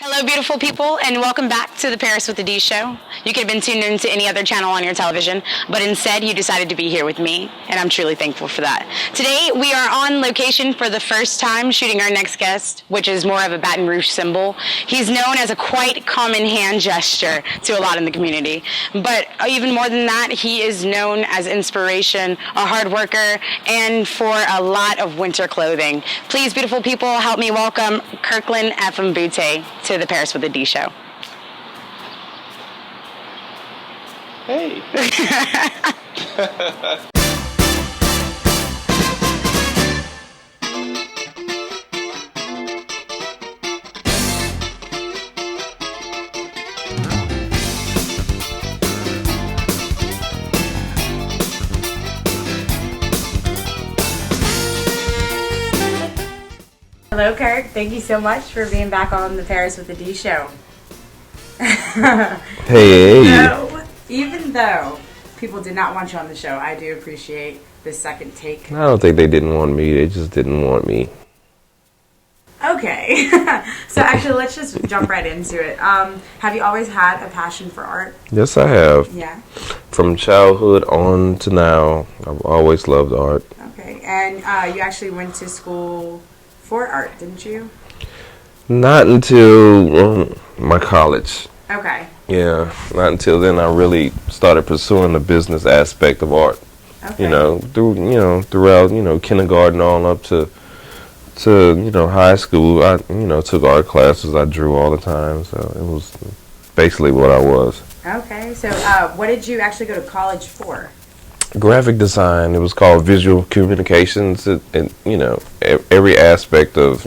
Hello, beautiful people, and welcome back to the Paris with the D show. You could have been tuned into any other channel on your television, but instead you decided to be here with me, and I'm truly thankful for that. Today, we are on location for the first time shooting our next guest, which is more of a Baton Rouge symbol. He's known as a quite common hand gesture to a lot in the community, but even more than that, he is known as inspiration, a hard worker, and for a lot of winter clothing. Please, beautiful people, help me welcome Kirkland, Effum, Boutte to the Paris with the D show. Hey. Hello, Kirk. Thank you so much for being back on the Paris with the D show. Hey. Even though people did not want you on the show, I do appreciate this second take. I don't think they didn't want me. They just didn't want me. Okay. So actually, let's just jump right into it. Have you always had a passion for art? Yes, I have. Yeah. From childhood on to now, I've always loved art. Okay. And you actually went to school for art, didn't you? Not until my college. Okay. Yeah, not until then I really started pursuing the business aspect of art. Okay. Throughout kindergarten on up to high school. I took art classes. I drew all the time, so it was basically what I was. Okay. So what did you actually go to college for? Graphic design. It was called visual communications. Every aspect of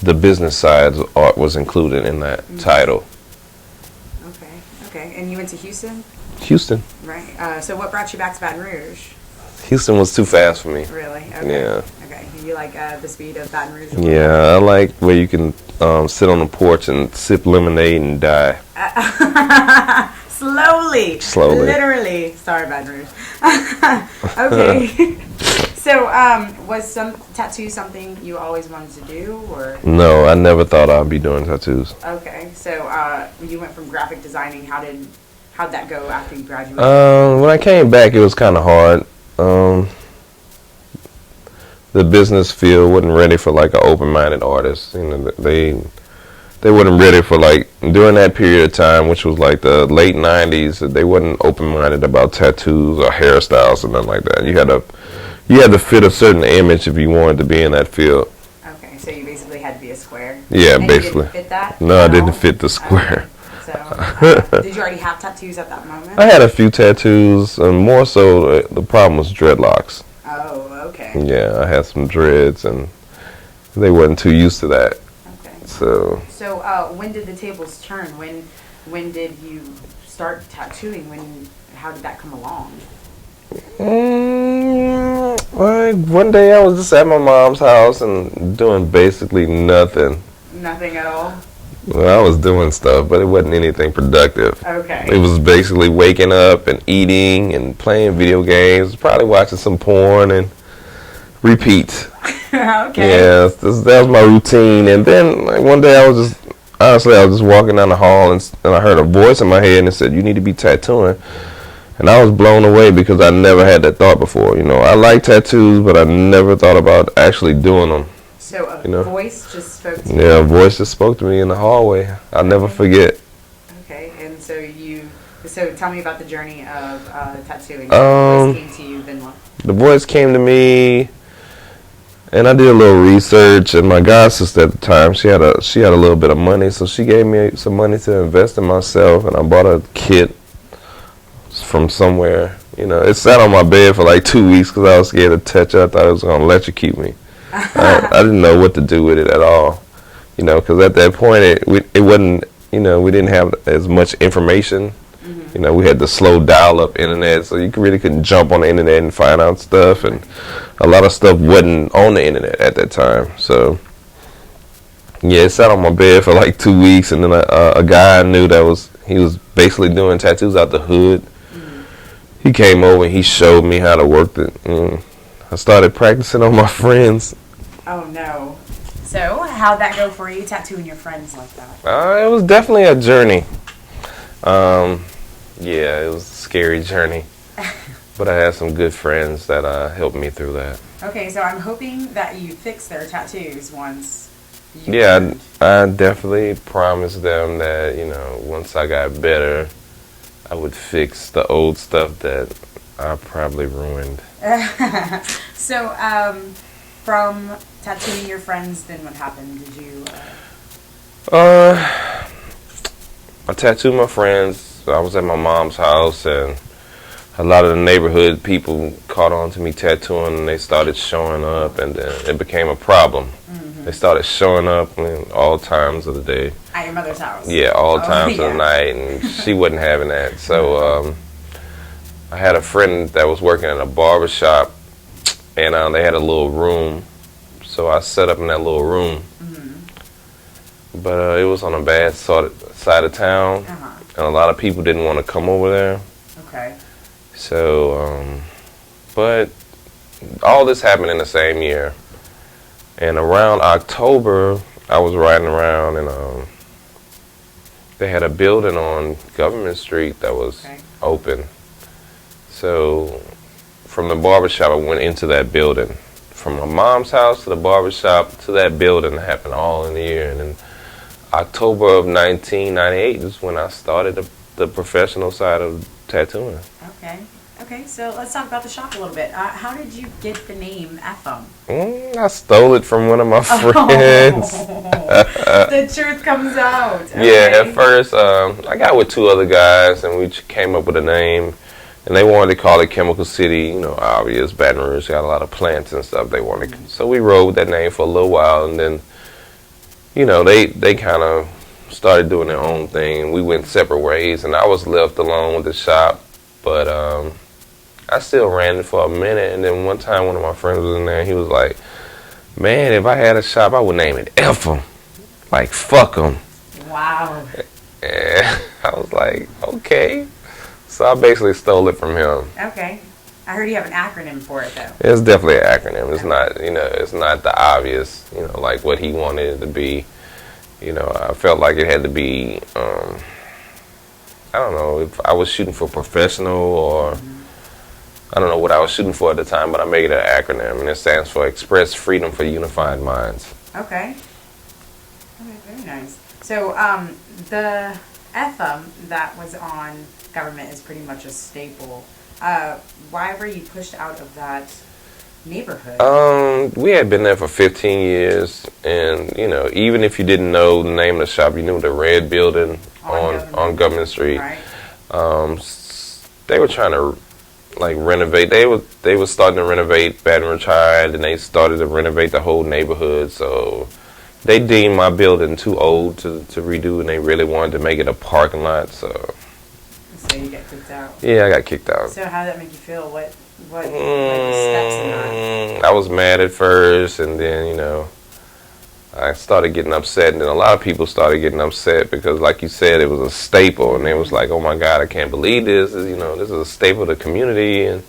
the business side of art was included in that title. Okay. And you went to Houston? Houston. Right. So what brought you back to Baton Rouge? Houston was too fast for me. Really? Okay. Yeah. Okay. You like the speed of Baton Rouge? Yeah, I like where you can sit on the porch and sip lemonade and die. Slowly. Literally. Sorry, Baton Rouge. Okay. So, was some tattoo something you always wanted to do, or? No, I never thought I'd be doing tattoos. Okay. So, you went from graphic designing. How'd that go after you graduated? When I came back, it was kind of hard. The business field wasn't ready for like an open-minded artist. They wasn't ready for during that period of time, which was like the late '90s. They wasn't open-minded about tattoos or hairstyles or nothing like that. You had to fit a certain image if you wanted to be in that field. Okay, so you basically had to be a square. Yeah, and basically. You didn't fit that? No, I didn't fit the square. Okay. So, did you already have tattoos at that moment? I had a few tattoos, and more so the problem was dreadlocks. Oh, okay. Yeah, I had some dreads, and they wasn't too used to that. Okay. So when did the tables turn? When did you start tattooing? How did that come along? One day I was just at my mom's house and doing basically nothing. Nothing at all? Well, I was doing stuff, but it wasn't anything productive. Okay. It was basically waking up and eating and playing video games, probably watching some porn and repeat. Okay. Yeah, that was my routine. And then one day I was just walking down the hall and I heard a voice in my head and it said, "You need to be tattooing." And I was blown away because I never had that thought before. I like tattoos, but I never thought about actually doing them. So a voice just spoke to you? Yeah, a voice just spoke to me in the hallway. I'll never forget. Okay, and so tell me about the journey of tattooing. The voice came to you, then what? The voice came to me, and I did a little research. And my god sister at the time, she had a little bit of money, so she gave me some money to invest in myself, and I bought a kit from somewhere. It sat on my bed for like 2 weeks because I was scared to touch it. I thought it was going to electrocute me. I didn't know what to do with it at all, because at that point it wasn't, we didn't have as much information. Mm-hmm. We had the slow dial-up internet, so you really couldn't jump on the internet and find out stuff, and a lot of stuff wasn't on the internet at that time. So yeah, it sat on my bed for like 2 weeks, and then a guy I knew he was basically doing tattoos out the hood. He came over and he showed me how to work it. I started practicing on my friends. Oh no! So, how'd that go for you, tattooing your friends like that? It was definitely a journey. Yeah, it was a scary journey. But I had some good friends that helped me through that. Okay, so I'm hoping that you fix their tattoos once you Yeah, learned. I definitely promised them that, you know, once I got better, I would fix the old stuff that I probably ruined. So, from tattooing your friends, then what happened? Did you... I tattooed my friends. I was at my mom's house, and a lot of the neighborhood people caught on to me tattooing, and they started showing up, and then it became a problem. They started showing up in all times of the day. At your mother's house? Yeah, all times of yeah. the night, and she wasn't having that. So I had a friend that was working in a barber shop, and they had a little room. So I set up in that little room. But it was on a bad side of town, and a lot of people didn't want to come over there. Okay. So, but all this happened in the same year. And around October, I was riding around, and they had a building on Government Street that was open. So from the barbershop, I went into that building. From my mom's house to the barbershop to that building happened all in a year. And in October of 1998 is when I started the professional side of tattooing. Okay. Okay, so let's talk about the shop a little bit. How did you get the name Effum? I stole it from one of my friends. The truth comes out. Okay. Yeah, at first, I got with two other guys, and we came up with a name. And they wanted to call it Chemical City, you know, obvious. Baton Rouge got a lot of plants and stuff they wanted. So we rode with that name for a little while, and then, you know, they kind of started doing their own thing, and we went separate ways, and I was left alone with the shop. But I still ran it for a minute, and then one time one of my friends was in there, and he was like, man, if I had a shop, I would name it Effum. Like, fuck 'em. Wow. And I was like, okay. So I basically stole it from him. Okay. I heard you have an acronym for it, though. It's definitely an acronym. It's not, you know, it's not the obvious, you know, like what he wanted it to be. You know, I felt like it had to be, I don't know, if I was shooting for professional or, I don't know what I was shooting for at the time, but I made it an acronym, and it stands for Express Freedom for Unified Minds. Okay. Okay, very nice. So, the Effum that was on Government is pretty much a staple. Why were you pushed out of that neighborhood? We had been there for 15 years, and, you know, even if you didn't know the name of the shop, you knew the red building on Government Street. Right. They were trying to, like, renovate. They were starting to renovate Baton Rouge High, and they started to renovate the whole neighborhood, so they deemed my building too old to redo, and they really wanted to make it a parking lot, so you get kicked out. Yeah, I got kicked out. So how did that make you feel? What were the steps in that? I was mad at first, and then, you know, I started getting upset, and then a lot of people started getting upset because, like you said, it was a staple, and they was like, oh my God, I can't believe this. You know, this is a staple of the community, and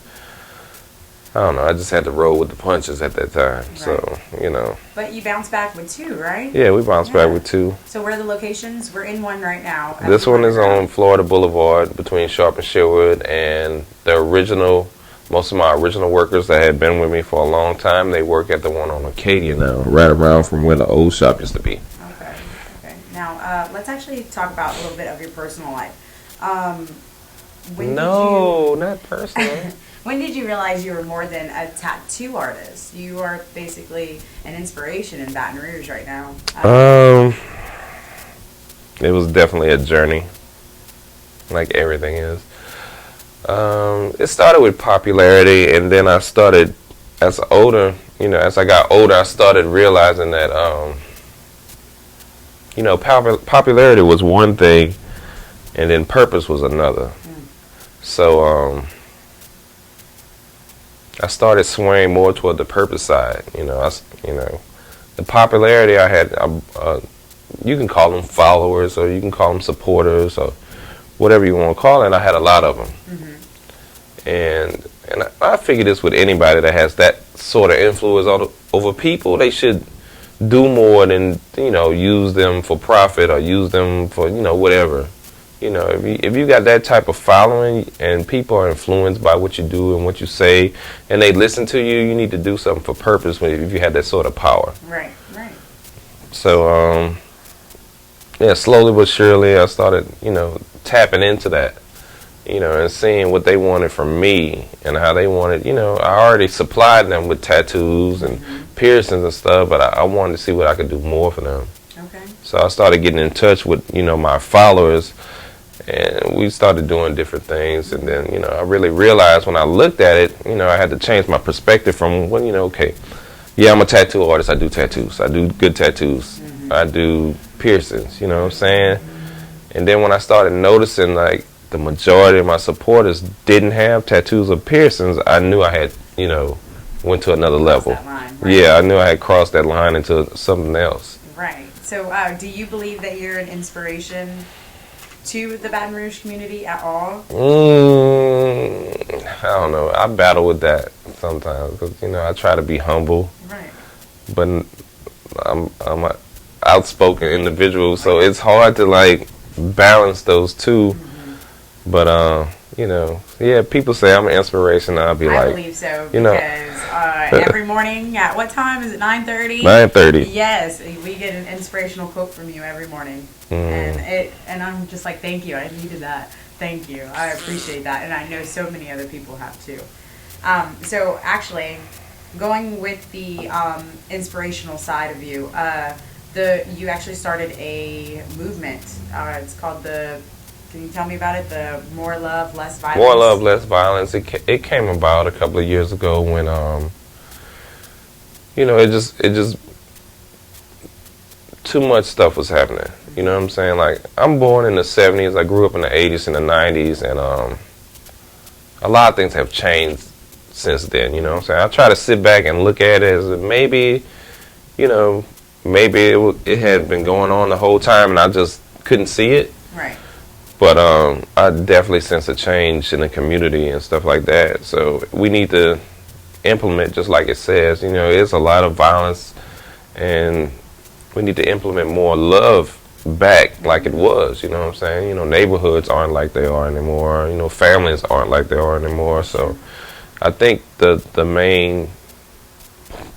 I don't know, I just had to roll with the punches at that time. Right. So, you know. But you bounced back with two, right? Yeah, we bounced back with two. So where are the locations? We're in one right now. This one is on Florida Boulevard between Sharp and Sherwood, and the original, most of my original workers that had been with me for a long time, they work at the one on Acadia now, right around from where the old shop used to be. Okay, okay. Now, let's actually talk about a little bit of your personal life. Not personal. When did you realize you were more than a tattoo artist? You are basically an inspiration in Baton Rouge right now. It was definitely a journey, like everything is. It started with popularity, and then I started, as I got older, I started realizing that, popularity was one thing, and then purpose was another. So, I started swaying more toward the purpose side. The popularity I had, you can call them followers, or you can call them supporters, or whatever you want to call it. I had a lot of them. And I figure this with anybody that has that sort of influence over people, they should do more than, use them for profit or use them for, whatever. If you got that type of following and people are influenced by what you do and what you say and they listen to you, you need to do something for purpose if you have that sort of power. Right. So, slowly but surely I started, tapping into that, and seeing what they wanted from me and how they wanted, I already supplied them with tattoos and piercings and stuff, but I wanted to see what I could do more for them. Okay. So I started getting in touch with, my followers, and we started doing different things. And then, I really realized when I looked at it, I had to change my perspective from, okay, yeah, I'm a tattoo artist. I do tattoos. I do good tattoos. I do piercings, you know what I'm saying? And then when I started noticing, like, the majority of my supporters didn't have tattoos or piercings, I knew I had, went to another level. That line, right? Yeah, I knew I had crossed that line into something else. Right. So, do you believe that you're an inspiration to the Baton Rouge community at all? I don't know. I battle with that sometimes because, I try to be humble. Right. But I'm an outspoken individual, so it's hard to, like, balance those two. But, people say I'm an inspiration. I'll be I like, believe so, because every morning at what time is it? 9:30. 9:30. Yes, we get an inspirational quote from you every morning, and I'm just like, thank you. I needed that. Thank you. I appreciate that, and I know so many other people have too. So actually, going with the inspirational side of you, you actually started a movement. It's called the. Can you tell me about it? The More Love, Less Violence? More Love, Less Violence. It came about a couple of years ago when, it just too much stuff was happening. You know what I'm saying? Like, I'm born in the 70s. I grew up in the 80s and the 90s, and a lot of things have changed since then. You know what I'm saying? I try to sit back and look at it as maybe, maybe it had been going on the whole time, and I just couldn't see it. Right. But I definitely sense a change in the community and stuff like that. So we need to implement, just like it says, it's a lot of violence, and we need to implement more love back like it was, you know what I'm saying? Neighborhoods aren't like they are anymore. Families aren't like they are anymore. So I think the main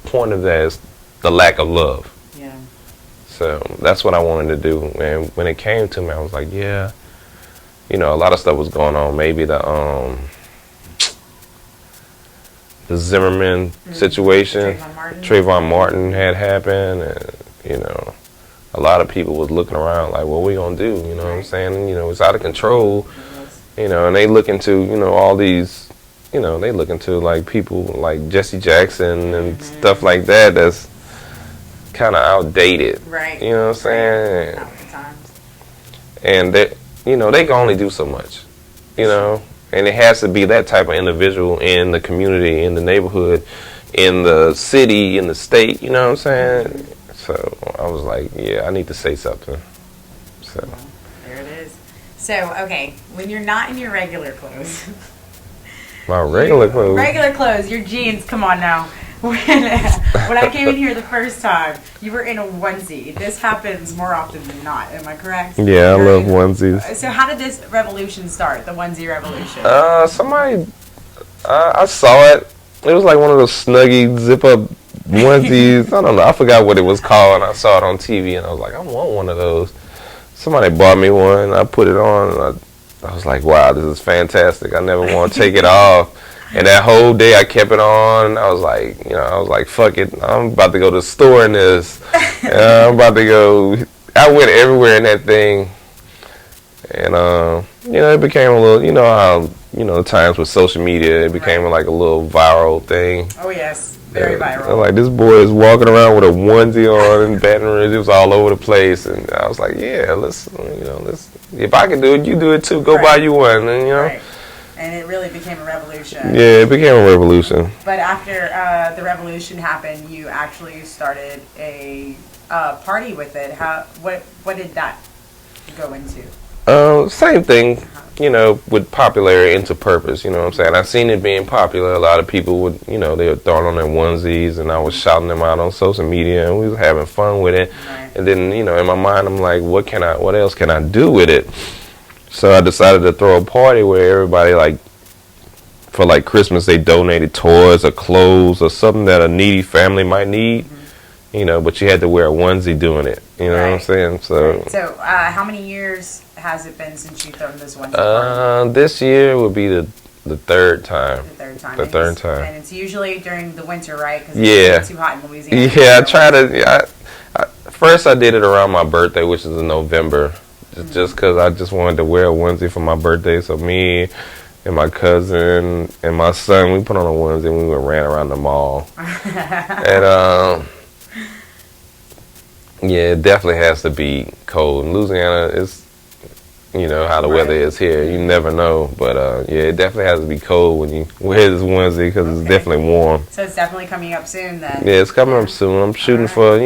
point of that is the lack of love. Yeah. So that's what I wanted to do. And when it came to me, I was like, yeah. A lot of stuff was going on. Maybe the Zimmerman situation, Trayvon Martin had happened, and a lot of people was looking around like, what we gonna do? You know what I'm saying? It's out of control. And they look into all these, they look into like people like Jesse Jackson and stuff like that. That's kind of outdated. Right. You know what I'm saying? Right. And that. They can only do so much, and it has to be that type of individual in the community, in the neighborhood, in the city, in the state, you know what I'm saying? So I was like, yeah, I need to say something. So there it is. So, okay, when you're not in your regular clothes. My regular clothes? Your jeans, come on now. When I came in here the first time, you were in a onesie. This happens more often than not. Am I correct? Yeah, I love onesies. So how did this revolution start, the onesie revolution? Somebody, I saw it. It was like one of those snuggy zip-up onesies. I don't know. I forgot what it was called. And I saw it on TV, and I was like, I want one of those. Somebody bought me one. I put it on, and I was like, wow, this is fantastic. I never want to take it off. And that whole day I kept it on. I was like, fuck it. I'm about to go to the store in this. I'm about to go. I went everywhere in that thing. And, it became a little, how, the times with social media, it became like a little viral thing. Oh, yes. Very viral. Like, this boy is walking around with a onesie on in Baton Rouge. It was all over the place. And I was like, yeah, let's, if I can do it, you do it too. Go buy you one. And, Right. And it really became a revolution. Yeah, it became a revolution. But after the revolution happened, you actually started a party with it. What did that go into? Same thing. with popularity into purpose. You know what I'm saying? I seen it being popular. A lot of people would, they would throw it on their onesies, and I was shouting them out on social media, and we was having fun with it. Right. And then, in my mind, I'm like, what else can I do with it? So I decided to throw a party where everybody, for Christmas, they donated toys or clothes or something that a needy family might need. But you had to wear a onesie doing it. You know what I'm saying? So, right. So how many years has it been since you've thrown this onesie? This year would be the third time. The third time. And it's usually during the winter, right? Because it's too hot in Louisiana. Yeah, I try to. First, I did it around my birthday, which is in November, just because I just wanted to wear a onesie for my birthday. So me and my cousin and my son, we put on a onesie and we ran around the mall. And yeah, it definitely has to be cold. In Louisiana, it's how the weather is here. You never know, but yeah, it definitely has to be cold when you wear this onesie because it's definitely warm. So it's definitely coming up soon then. Yeah, it's coming up soon. I'm shooting for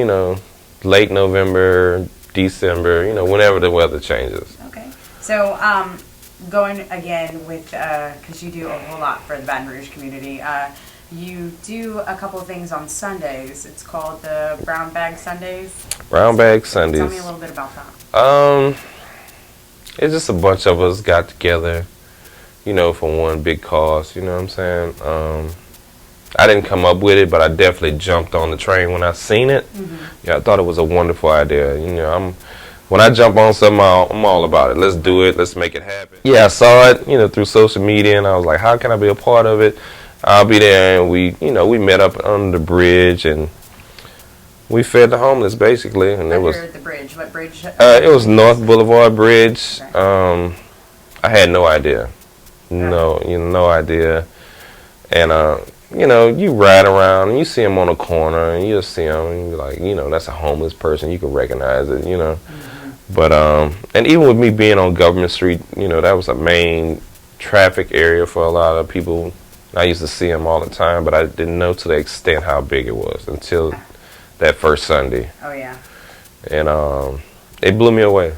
late November, December, whenever the weather changes. Okay. So going again with because you do a whole lot for the Baton Rouge community. You do a couple of things on Sundays. It's called the Brown Bag Sundays. Brown Bag Sundays. Tell me a little bit about that. It's just a bunch of us got together, for one big cause. You know what I'm saying? I didn't come up with it, but I definitely jumped on the train when I seen it. Yeah, I thought it was a wonderful idea. When I jump on something, I'm all about it. Let's do it. Let's make it happen. Yeah, I saw it, through social media, and I was like, how can I be a part of it? I'll be there, and we met up under the bridge, and we fed the homeless basically. And it was the bridge. What bridge? It was North Boulevard Bridge. Okay. I had no idea, no idea, and you ride around and you see them on a corner, and you'll see them, and you're like, that's a homeless person. You can recognize it, But and even with me being on Government Street, that was a main traffic area for a lot of people. I used to see them all the time, but I didn't know to the extent how big it was until that first Sunday. Oh, yeah. And it blew me away.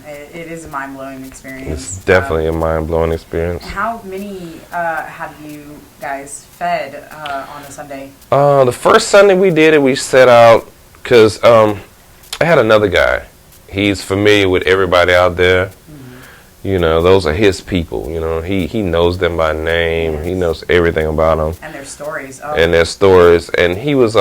It is a mind-blowing experience. It's definitely a mind-blowing experience. How many have you guys fed on a Sunday? The first Sunday we did it, we set out, because I had another guy. He's familiar with everybody out there. Those are his people. He knows them by name. Yes. He knows everything about them. And their stories. And he was,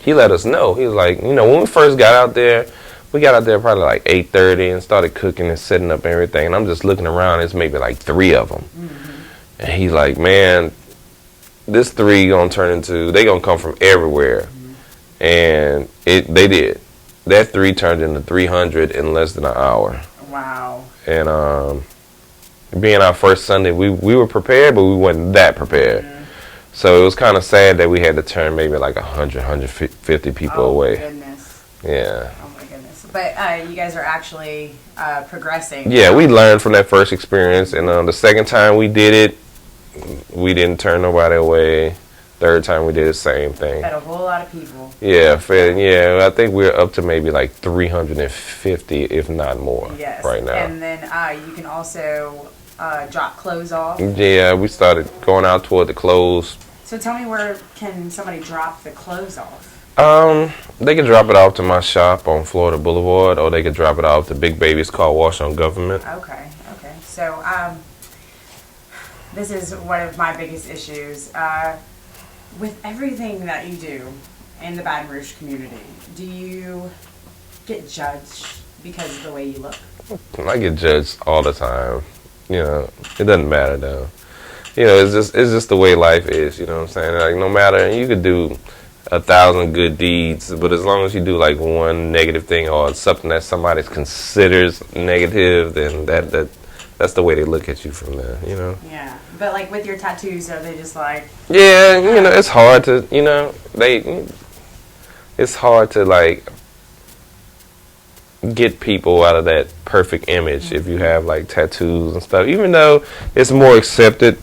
he let us know. He was like, when we first got out there, we got out there probably like 8:30 and started cooking and setting up everything. And I'm just looking around. It's maybe like 3 of them. And he's like, man, this 3 gonna turn into, they gonna come from everywhere. And they did. That 3 turned into 300 in less than an hour. Wow. And being our first Sunday, we were prepared, but we wasn't that prepared. So it was kind of sad that we had to turn maybe like 100, 150 people away. Oh, my goodness. Yeah. Oh, my goodness. But you guys are actually progressing. Yeah, we learned from that first experience. And the second time we did it, we didn't turn nobody away. Third time we did the same thing. Fed a whole lot of people. Yeah, I think we're up to maybe like 350, if not more, right now. And then you can also drop clothes off. Yeah, we started going out toward the clothes. So tell me, where can somebody drop the clothes off? They can drop it off to my shop on Florida Boulevard, or they can drop it off to Big Baby's Car Wash on Government. Okay. So this is one of my biggest issues. With everything that you do in the Baton Rouge community, do you get judged because of the way you look? I get judged all the time. It doesn't matter though. It's just the way life is. You know what I'm saying? Like, no matter, you could do 1,000 good deeds, but as long as you do like one negative thing or something that somebody considers negative, then that's the way they look at you from there. Yeah. But like with your tattoos, are they just like? Yeah, it's hard to, it's hard to like get people out of that perfect image if you have like tattoos and stuff. Even though it's more accepted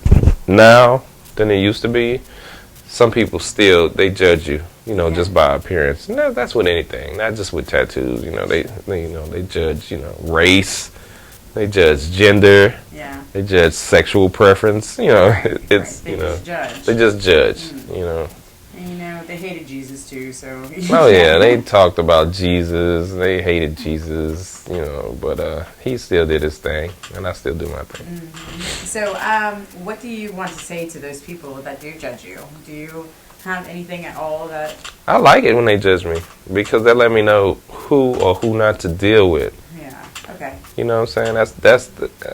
now than it used to be, some people still, they judge you, just by appearance. No, that's with anything, not just with tattoos. They judge, race, They judge gender. Yeah. They judge sexual preference. You know, it's They you know, just judge. they just judge. You know. And you know, they hated Jesus too, so. Oh yeah, they talked about Jesus. They hated Jesus. You know, but he still did his thing, and I still do my thing. So, what do you want to say to those people that do judge you? Do you have anything at all that? I like it when they judge me because they let me know who or who not to deal with. Yeah. Okay. You know what I'm saying?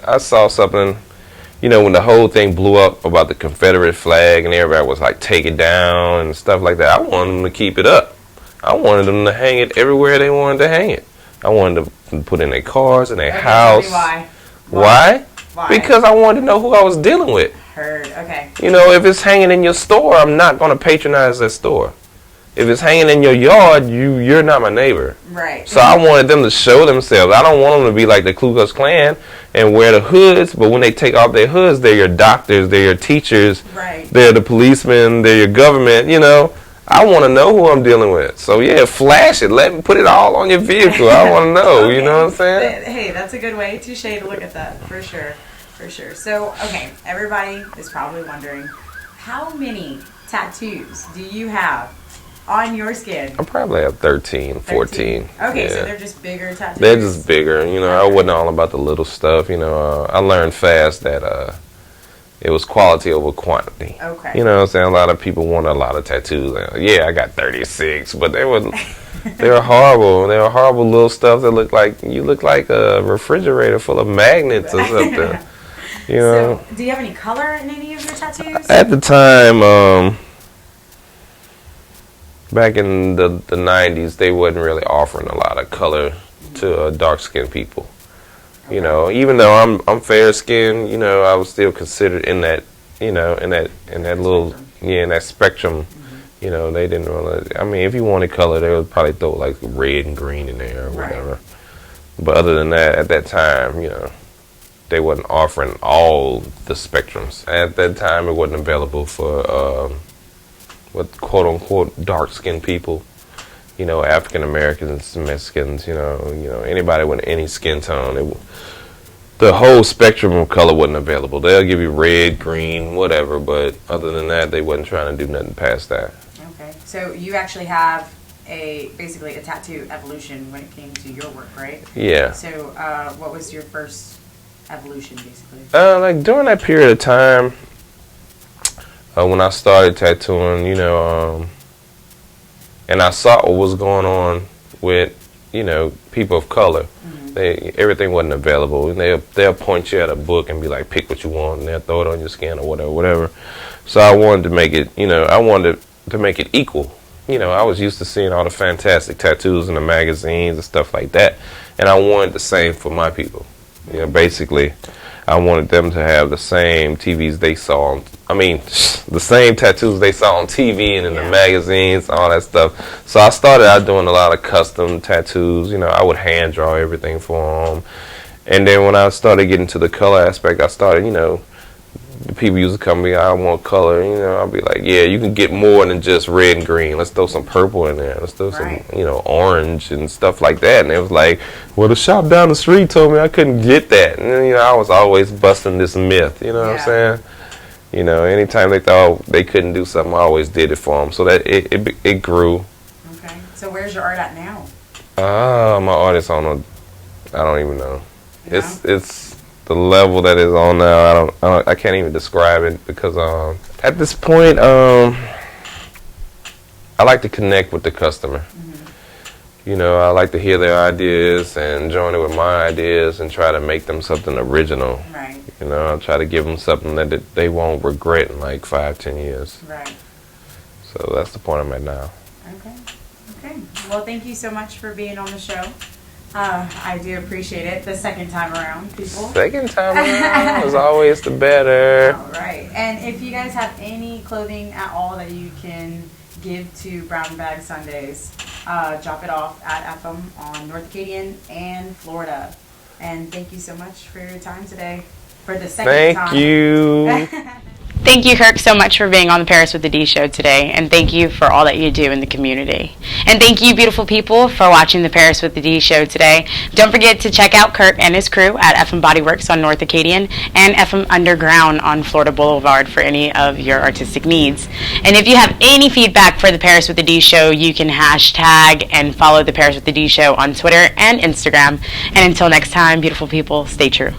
I saw something, you know, when the whole thing blew up about the Confederate flag and everybody was like, take it down and stuff like that. I wanted them to keep it up. I wanted them to hang it everywhere they wanted to hang it. I wanted to put it in their cars, in their house. Tell me Why? Why? Because I wanted to know who I was dealing with. Heard. Okay. You know, if it's hanging in your store, I'm not going to patronize that store. If it's hanging in your yard, you're not my neighbor. Right. So I wanted them to show themselves. I don't want them to be like the Ku Klux Klan and wear the hoods, but when they take off their hoods, they're your doctors, they're your teachers, Right. they're the policemen, they're your government, you know. I want to know who I'm dealing with. So yeah, flash it. Let me put it all on your vehicle. I want to know, Okay. you know what I'm saying? Hey, that's a good way to look at that, for sure. For sure. So, okay, everybody is probably wondering, how many tattoos do you have on your skin? I probably have 13, 14. Okay, yeah. so they're just bigger tattoos? They're just bigger. You know, I wasn't all about the little stuff. You know, I learned fast that it was quality over quantity. Okay. You know what I'm saying? A lot of people want a lot of tattoos. Yeah, I got 36, but they were horrible. They were horrible little stuff that look like a refrigerator full of magnets or something. You know? So, do you have any color in any of your tattoos? At the time, back in the 90s, they wasn't really offering a lot of color to dark-skinned people. You know, even though I'm fair-skinned, you know, I was still considered in that, you know, in that little, in that spectrum. You know, they didn't really. I mean, if you wanted color, they would probably throw like red and green in there or whatever. But other than that, at that time, you know, they wasn't offering all the spectrums. At that time, it wasn't available for what quote unquote dark skinned people. You know, African Americans, Mexicans. You know, anybody with any skin tone. The whole spectrum of color wasn't available. They'll give you red, green, whatever. But other than that, they wasn't trying to do nothing past that. Okay, so you actually have basically a tattoo evolution when it came to your work, right? Yeah. So, what was your first evolution, basically? Like during that period of time, when I started tattooing, you know, and I saw what was going on with, you know, people of color. Everything wasn't available, and they'll point you at a book and be like, pick what you want, and they'll throw it on your skin or whatever. So I wanted to make it, you know, I wanted to make it equal. You know, I was used to seeing all the fantastic tattoos in the magazines and stuff like that, and I wanted the same for my people. You know, basically, I wanted them to have the same TVs they saw the same tattoos they saw on TV and in the magazines, all that stuff. So I started out doing a lot of custom tattoos. You know, I would hand draw everything for them. And then when I started getting to the color aspect, I started, you know, the people used to come to me, I want color. You know, I'll be like, yeah, you can get more than just red and green. Let's throw some purple in there. Let's throw some, you know, orange and stuff like that. And it was like, well, the shop down the street told me I couldn't get that. And then, you know, I was always busting this myth. You know what I'm saying? You know, anytime they thought they couldn't do something, I always did it for them. So that it grew. Okay. So where's your art at now? My art is on I don't even know. No? It's the level that is on now. I can't even describe it because at this point I like to connect with the customer. You know, I like to hear their ideas and join it with my ideas and try to make them something original. Right. You know, I'll try to give them something that they won't regret in like 5-10 years. Right. So that's the point I'm at now. Okay. Okay. Well, thank you so much for being on the show. I do appreciate it. The second time around, people. Second time around is always the better. All right. And if you guys have any clothing at all that you can give to Brown Bag Sundays, drop it off at Effum on North Acadian and Florida. And thank you so much for your time today. For the second time. Thank you. Thank you, Kirk, so much for being on the Paris with the D show today, and thank you for all that you do in the community. And thank you, beautiful people, for watching the Paris with the D show today. Don't forget to check out Kirk and his crew at Effum Bodyworks on North Acadian and Effum Underground on Florida Boulevard for any of your artistic needs. And if you have any feedback for the Paris with the D show, you can hashtag and follow the Paris with the D show on Twitter and Instagram. And until next time, beautiful people, stay true.